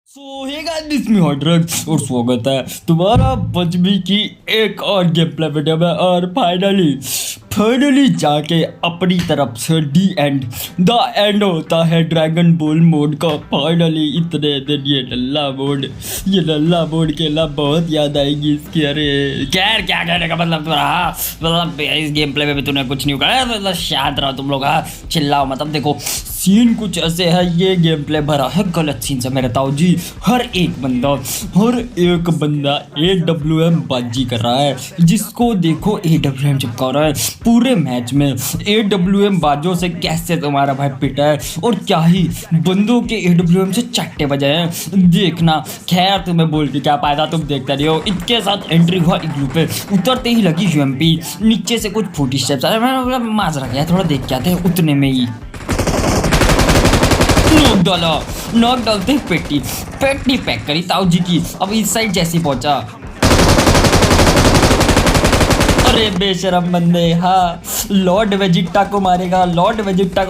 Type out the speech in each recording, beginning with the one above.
So hey guys this me hot drugs और स्वागत है तुम्हारा बजबी की एक और गेम प्ले वीडियो में। और फाइनली जाके अपनी तरफ से द एंड होता है ड्रैगन बॉल मोड का। फाइनली इतने दिन ये नल्ला मोड खेलना बहुत याद आएगी इसकी। अरे खैर क्या कहने का मतलब तुम्हारा, मतलब इस गेम प्ले में भी तूने कुछ नहीं करा, मतलब शांत रहो तुम लोग, हाँ चिल्लाओ मतलब। देखो सीन कुछ ऐसे है, ये गेम प्ले भरा है गलत सीन से मेरे ताऊ जी। हर एक बंदा AWM बाजी कर रहा है, जिसको देखो AWM चिपका रहा है। पूरे मैच में AWM बाजों से कैसे तुम्हारा भाई पिटा है, और क्या ही बंदों के AWM से चट्टे बजाए हैं देखना। खैर तुम्हें बोल के क्या फायदा, तुम देखते रही हो। इनके साथ एंट्री हुआ इग्लू पे, उतरते ही लगी UMP, नीचे से कुछ फूटी स्टेप्स आ रहे। मैंने माजरा गया थोड़ा देख के आते हैं, उतने में ही नॉक डालते पेटी पैक करी ताऊ जी की। अब इस साइड जैसी पहुंचा, अरे बेशरम बंदे, हाँ लॉर्ड वेजिटा को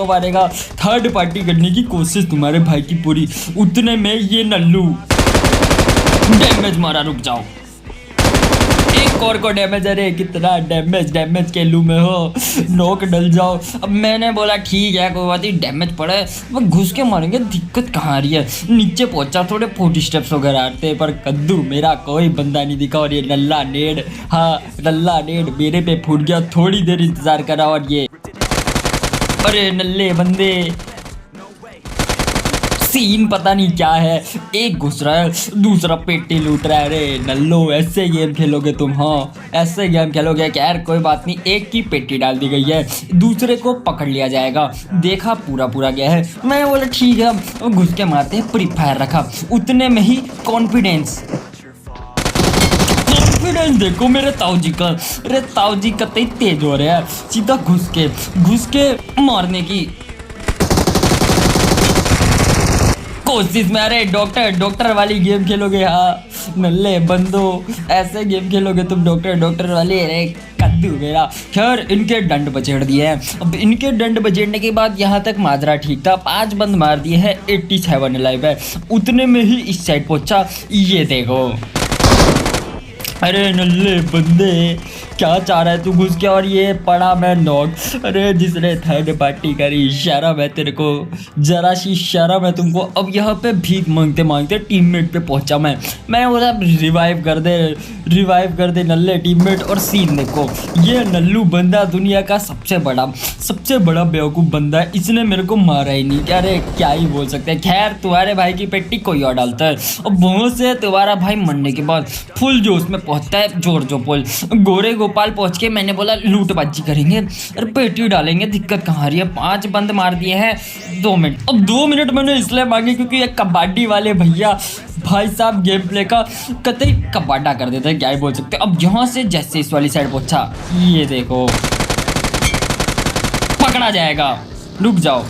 मारेगा। थर्ड पार्टी करने की कोशिश तुम्हारे भाई की पूरी, उतने में ये नल्लू डैमेज मारा। रुक जाओ, एक और को डैमेज। अरे कितना डैमेज के लू में हो, नोक डल जाओ। अब मैंने बोला ठीक है कोई बात नहीं, डैमेज पड़ा है वो घुस के मारेंगे, दिक्कत कहाँ आ रही है। नीचे पहुंचा, थोड़े 40 स्टेप्स वगैरह आते, पर कद्दू मेरा कोई बंदा नहीं दिखा। और ये नल्ला नेड मेरे पे फूट गया। थोड़ी देर इंतजार करा और ये अरे नल्ले बंदे, सीन पता नहीं क्या है, एक घुस रहा है दूसरा पेटी लूट रहा है। अरे नल्लो ऐसे गेम खेलोगे तुम, हाँ ऐसे गेम खेलोगे। खैर कोई बात नहीं, एक की पेटी डाल दी गई है, दूसरे को पकड़ लिया जाएगा। देखा पूरा गया है, मैं बोला ठीक है घुस के मारते हैं। प्री फायर रखा, उतने में ही कॉन्फिडेंस देखो मेरे ताऊ जी का। अरे ताऊ जी कतई तेज हो रहा है, सीधा घुस के मारने की कोशिश में। अरे डॉक्टर वाली गेम खेलोगे, हाँ नल्ले बंदो ऐसे गेम खेलोगे तुम, डॉक्टर वाली। अरे कद्दू मेरा। खैर इनके दंड बचेड़ दिए हैं। अब इनके दंड बचेड़ने के बाद यहाँ तक माजरा ठीक था, 5 बंद मार दिए हैं, 87 लाइव है। उतने में ही इस साइड पहुंचा, ये देखो। अरे नल्ले बंदे क्या चाह रहा है तू घुस के, और ये पड़ा मैं नॉक। अरे जिसने थर्ड पार्टी करी, शर्म है तेरे को, जरा सी शर्म है तुमको। अब यहाँ पे भीख मांगते टीममेट पे पहुंचा मैं बोला रिवाइव कर दे नल्ले टीममेट। और सीन देखो, ये नल्लू बंदा दुनिया का सबसे बड़ा बेवकूफ़ बंदा है, इसने मेरे को मारा ही नहीं। अरे क्या ही बोल सकते हैं। खैर तुम्हारे भाई की पेटी कोई और डालता है। और बहुत से तुम्हारा भाई मरने के बाद फुल जोश में पहुंचता है, जोर गोरे गोपाल पहुंच के मैंने बोला लूटबाजी करेंगे, अरे पेटी डालेंगे, दिक्कत कहाँ आ रही है। 5 बंद मार दिए हैं 2 मिनट। अब 2 मिनट मैंने इसलिए मांगे क्योंकि ये कबड्डी वाले भैया भाई साहब गेम प्ले का कतई कबाडा कर देते हैं, क्या ही बोल सकते। अब यहाँ से जैसे इस वाली साइड पहुंचा, ये देखो पकड़ा जाएगा। रुक जाओ,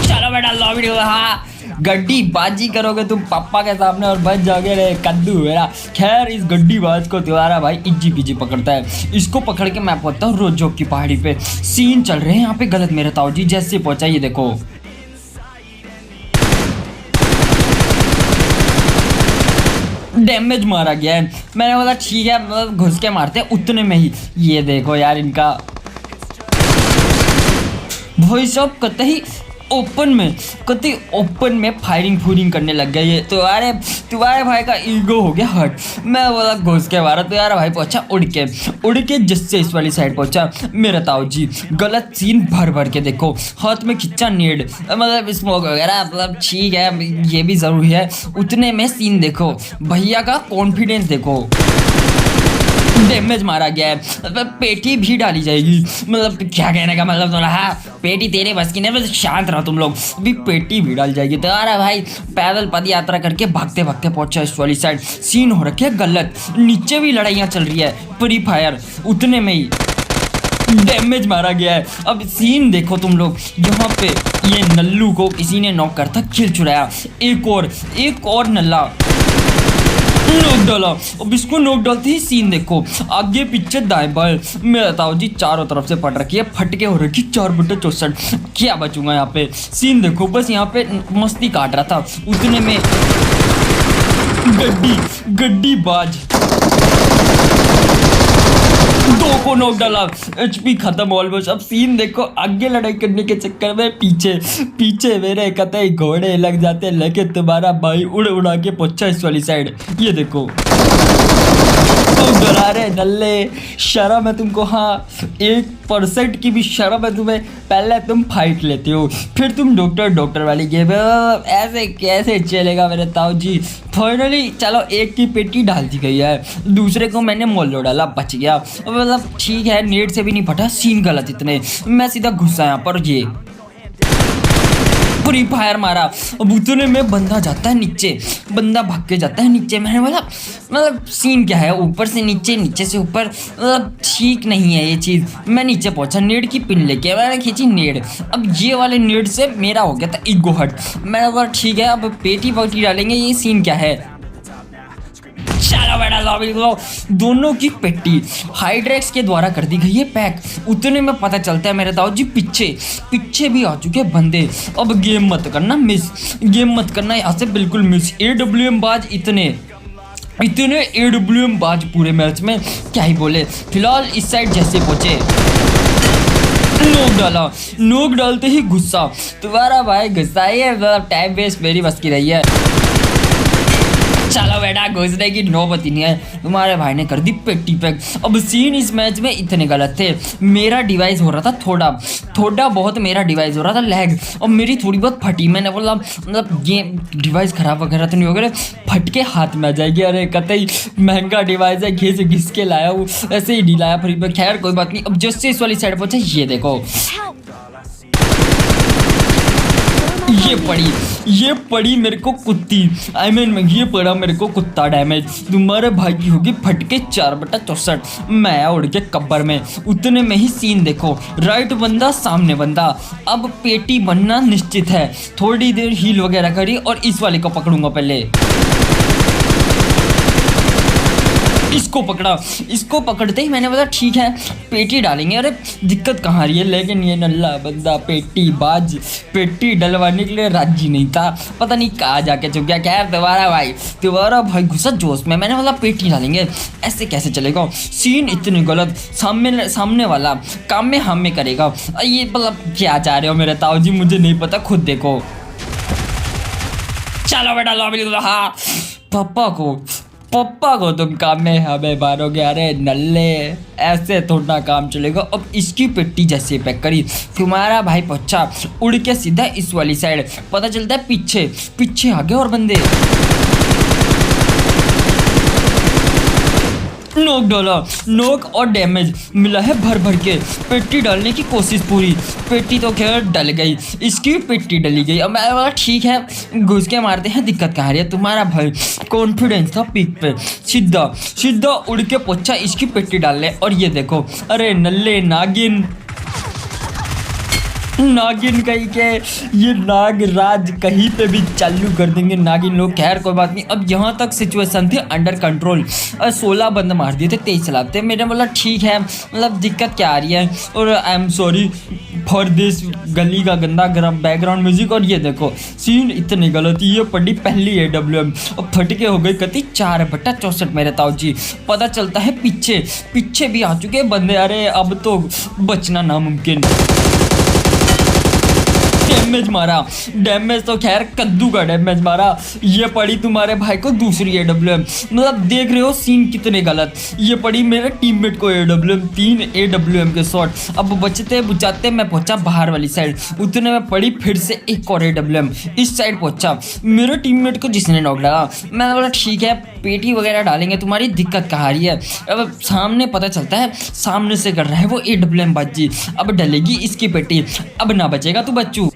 चलो बेटा लो वीडियो। हाँ गड्डी बाजी करोगे तुम पापा के सामने और बच जाओगे रे कद्दू मेरा। खैर इस गड्डी बाज को तुम्हारा भाई इज्जी पीजी पकड़ता है। इसको पकड़ के मैं पहुंचता हूँ रोजोक की पहाड़ी पे। सीन चल रहे हैं यहाँ पे गलत मेरे ताऊ जी। जैसे पहुंचा ये देखो, डैमेज मारा गया है। मैंने बोला ठीक है मतलब घुस के मारते हैं, उतने में ही ये देखो यार इनका भाई साहब कतई ओपन में फायरिंग करने लग गए। ये तुम्हारे भाई का ईगो हो गया हर्ट। मैं बोला घुस के मारा, तो यार भाई पहुंचा उड़ के जिससे इस वाली साइड पहुंचा मेरा ताऊ जी। गलत सीन भर के देखो, हाथ में खिंचा नेड, मतलब स्मोक वगैरह, मतलब ठीक है ये भी जरूरी है। उतने में सीन देखो, भैया का कॉन्फिडेंस देखो, डैमेज मारा गया है। मतलब पेटी भी डाली जाएगी, मतलब क्या कहने का मतलब तो रहा, पेटी तेरे बस की नहीं, बस शांत रहो तुम लोग, अभी पेटी भी डाल जाएगी। तो यार भाई पैदल पद यात्रा करके भागते पहुंचा इस वाली साइड। सीन हो रखे गलत, नीचे भी लड़ाइयाँ चल रही है फ्री फायर, उतने में ही डैमेज मारा गया है। अब सीन देखो तुम लोग, यहाँ पे ये नल्लू को किसी ने नॉक करता, किल चुराया। एक और नल्ला नोक डाला। अब इसको नोक डालते ही सीन देखो, आगे पीछे दाएं बाएं मेरा ताऊ जी चारों तरफ से पड़ रखी है, फटके हो रखी 4/64। क्या बचूंगा यहाँ पे। सीन देखो, बस यहाँ पे मस्ती काट रहा था, उतने में गड्डी बाज 2 को नोक डाला, एचपी खत्म ऑलमोस्ट। अब सीन देखो, आगे लड़ाई करने के चक्कर में पीछे मेरे कतई घोड़े लग जाते, लेकिन तुम्हारा भाई उड़ा के पहुंचा इस वाली साइड। ये देखो तुम डरा रहे नल्ले, शर्म है तुमको? हाँ, 1% की भी शर्म है तुम्हें? पहले तुम फाइट लेते हो, फिर तुम डॉक्टर वाली गेम। ऐसे कैसे चलेगा मेरे ताऊ जी। फाइनली चलो, एक की पेटी डाल दी गई है, दूसरे को मैंने मोल्लो डाला, बच गया। मतलब ठीक है, नेट से भी नहीं फटा, सीन गलत इतने। मैं सीधा घुसा यहाँ पर, ये फ्री फायर मारा। अब उतने में बंदा जाता है नीचे, बंदा भाग के जाता है नीचे। मैंने बोला मतलब सीन क्या है, ऊपर से नीचे, नीचे से ऊपर, मतलब ठीक नहीं है ये चीज़। मैं नीचे पहुंचा, नेड की पिन लेके मैंने खींची नेड। अब ये वाले नेड से मेरा हो गया था ईगो हट। मैंने बोला ठीक है, अब पेटी डालेंगे। ये सीन क्या है, चलो बेटा लॉबी लो। दोनों की पेटी हाइड्रेक्स के द्वारा कर दी गई है पैक। उतने में पता चलता है मेरे ताऊ जी पीछे भी आ चुके बंदे। अब गेम मत करना मिस, गेम मत करना यहाँ से बिल्कुल मिस। AWM बाज इतने AWM बाज पूरे मैच में, क्या ही बोले। फिलहाल इस साइड जैसे पहुंचे, नोक डालते ही गुस्सा। तुम्हारा भाई गुस्सा ही है, मतलब टाइम वेस्ट मेरी बस की रही है। चलो बेटा, घुसने की नौबत ही नहीं है। तुम्हारे भाई ने कर दी पेटी पैक। अब सीन इस मैच में इतने गलत थे, मेरा डिवाइस हो रहा था थोड़ा बहुत मेरा डिवाइस हो रहा था लैग, और मेरी थोड़ी बहुत फटी। मैंने बोला मतलब गेम डिवाइस खराब वगैरह तो नहीं हो गया, फट के हाथ में आ जाएगी। अरे कतई महंगा डिवाइस है, घिस के लाया हूँ, ऐसे ही नहीं लाया फ्री पे। खैर कोई बात नहीं। अब जैसे इस वाली साइड पहुंचा, ये देखो ये पड़ी मेरे को कुत्ती, ये पड़ा मेरे को कुत्ता डैमेज। तुम्हारे भाई की होगी फटके 4/64। मैं उड़ के कब्बर में। उतने में ही सीन देखो, राइट बंदा सामने बंदा। अब पेटी बनना निश्चित है। थोड़ी देर हील वगैरह करी और इस वाले को पकड़ूंगा पहले। इसको पकड़ते ही मैंने बोला ठीक है, पेटी डालेंगे। अरे दिक्कत कहाँ आ रही है, लेकिन ये नल्ला बंदा पेटी डलवाने के लिए राजी नहीं था, पता नहीं कहाँ जाके चुप गया। खैर तुम्हारा भाई घुसा जोश में। मैंने बोला पेटी डालेंगे, ऐसे कैसे चलेगा। सीन इतने गलत, सामने वाला काम में हम में करेगा। ये मतलब क्या चाह रहे हो मेरे ताऊ जी, मुझे नहीं पता, खुद देखो। चलो बेटा लॉबी, हाँ पप्पा को तुम काम में हमें मारोगे। अरे नल्ले, ऐसे थोड़ा काम चलेगा। अब इसकी पेटी जैसे पैक करी, तुम्हारा भाई पहुंचा उड़ के सीधा इस वाली साइड। पता चलता है पीछे आ गए और बंदे। नोक डाला, नोक और डैमेज मिला है भर के। पेटी डालने की कोशिश पूरी, पेटी तो खैर डल गई, इसकी पेटी डली गई। अब मैं बोला ठीक है, घुस के मारते हैं, दिक्कत कहाँ रही है। तुम्हारा भाई कॉन्फिडेंस था पीक पे, सीधा उड़ के पहुंचा इसकी पेटी डालने। और ये देखो, अरे नल्ले नागिन कहीं के, ये नाग राज कहीं पे भी चालू कर देंगे नागिन लोग। खैर कोई बात नहीं। अब यहाँ तक सिचुएशन थी अंडर कंट्रोल। 16 बंद मार दिए थे, 23 चलाते। मैंने बोला ठीक है, मतलब दिक्कत क्या आ रही है। और I am sorry for this गली का गंदा गरम बैकग्राउंड म्यूजिक। और ये देखो सीन इतनी गलत, ये पड़ी पहली AWM और फटके हो गई कति 4/64 मेरे ताऊ जी। पता चलता है पीछे भी आ चुके बंदे। अरे अब तो बचना नामुमकिन। डैमेज तो खैर कद्दू का डैमेज मारा। ये पड़ी तुम्हारे भाई को दूसरी AWM। मतलब देख रहे हो सीन कितने गलत। ये पड़ी मेरे टीममेट को AWM, 3 AWM के शॉट। अब बचते बुचाते मैं पहुंचा बाहर वाली साइड। उतने में पड़ी फिर से एक और AWM, इस साइड पहुंचा मेरे टीममेट को जिसने नॉक डाला। मैंने बोला ठीक है, पेटी वगैरह डालेंगे, तुम्हारी दिक्कत कहाँ आ रही है। अब सामने पता चलता है सामने से कर रहा है वो AWM बाजी। अब डलेगी इसकी पेटी, अब ना बचेगा तू बच्चू।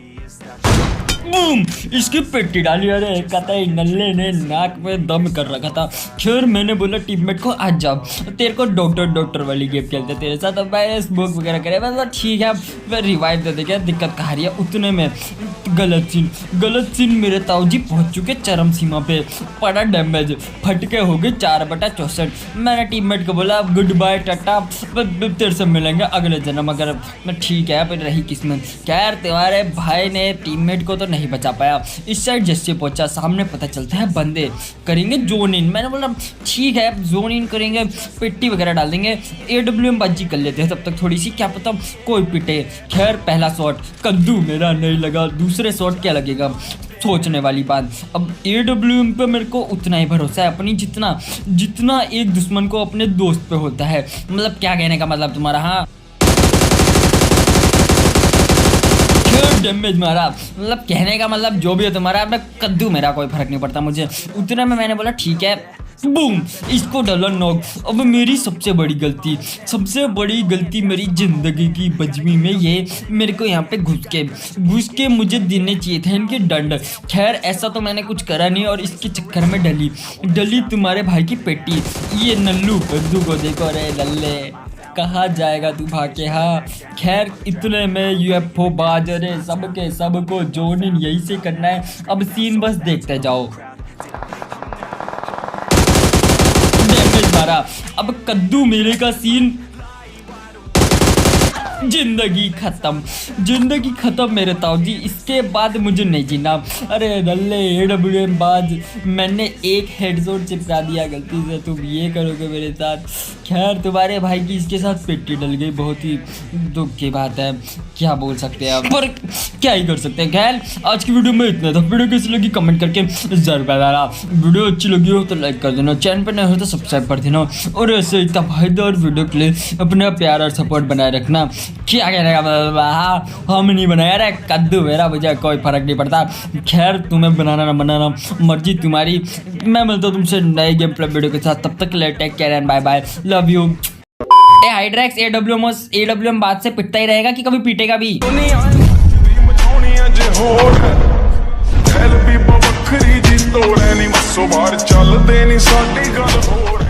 बूम, इसकी पेटी डाली। अरे कतई नल्ले ने नाक में दम कर रखा था। खैर मैंने बोला टीममेट को आज जा, तेरे को डॉक्टर वाली गेम खेलते तेरे साथ। अब भाई स्मोक वगैरह करे, मतलब ठीक है फिर रिवाइव दे दे, क्या दिक्कत कहा रही है। उतने में गलत सीन मेरे ताऊ जी पहुंच चुके चरम सीमा पे। पड़ा डैमेज, फटके हो गए 4/64। मैंने टीममेट को बोला गुड बाय टाटा, तेरे से मिलेंगे अगले जन्म। अगर ठीक है फिर रही किस्मत। खैर तुम्हारे भाई ने टीममेट को तो नहीं बचा पाया। इस साइड जैसे पहुंचा, सामने पता चलता है बंदे करेंगे जोन इन। मैंने बोला ठीक है जोन इन करेंगे, पेटी वगैरह डाल देंगे, AWM बाजी कर लेते हैं तब तक थोड़ी सी, क्या पता कोई पिटे। खैर पहला शॉट कद्दू मेरा नहीं लगा, दूसरे शॉट क्या लगेगा सोचने वाली बात। अब AWM पे मेरे को उतना ही भरोसा है अपनी जितना एक दुश्मन को अपने दोस्त पे होता है। मतलब क्या कहने का मतलब तुम्हारा? हाँ डैमेज मारा, मतलब कहने का मतलब जो भी है तुम्हारा, मैं कद्दू मेरा कोई फर्क नहीं पड़ता मुझे। उतने में मैंने बोला ठीक है, बूम, इसको डाला नॉक। अब मेरी सबसे बड़ी गलती मेरी जिंदगी की बजमी में ये मेरे को यहाँ पे घुस के मुझे देने चाहिए थे इनके दंड। खैर ऐसा तो मैंने कुछ करा नहीं और इसके चक्कर में डली तुम्हारे भाई की पेटी। ये नल्लू कद्दू को देखो, रे लल्ले कहाँ जाएगा तू भागे। हाँ खैर इतने में UFO बाज रहे सबको जोन इन यही से करना है। अब सीन बस देखते जाओ। डैमेज मारा, अब कद्दू मेरे का सीन, जिंदगी खत्म मेरे ताऊ जी। इसके बाद मुझे नहीं जीना। अरे नल्ले AWM बाज, मैंने एक हेडशॉट चिपका दिया गलती से, तुम ये करोगे मेरे साथ। खैर तुम्हारे भाई की इसके साथ पेटी डल गई, बहुत ही दुख की बात है, क्या बोल सकते हैं आप, पर क्या ही कर सकते हैं। खैर आज की वीडियो में इतना था। वीडियो कैसी लगी कमेंट करके जरूर बताना। वीडियो अच्छी लगी हो तो लाइक कर देना, चैनल पर नए हो तो सब्सक्राइब कर देना और ऐसे ही तबाहीदार वीडियो के लिए अपना प्यार और सपोर्ट बनाए रखना। क्या कहने का हम नहीं बनाया रे कद्दू मेरा, मुझे कोई फर्क नहीं पड़ता। खैर तुम्हें बनाना ना बनाना मर्जी तुम्हारी। मैं मिलता हूँ तुमसे नए गेम प्ले वीडियो के साथ, तब तक ले take care and bye bye, love you. हाइड्रैक्स AWM बात से पिटता ही रहेगा कि कभी पीटेगा भी। ਵੱਖਰੀ ਜੀ ਤੋੜੇ ਨਹੀਂ ਮੱਸੋ ਬਾਹਰ ਚੱਲਦੇ ਨਹੀਂ ਸਾਡੀ ਗੱਲ ਹੋਰ।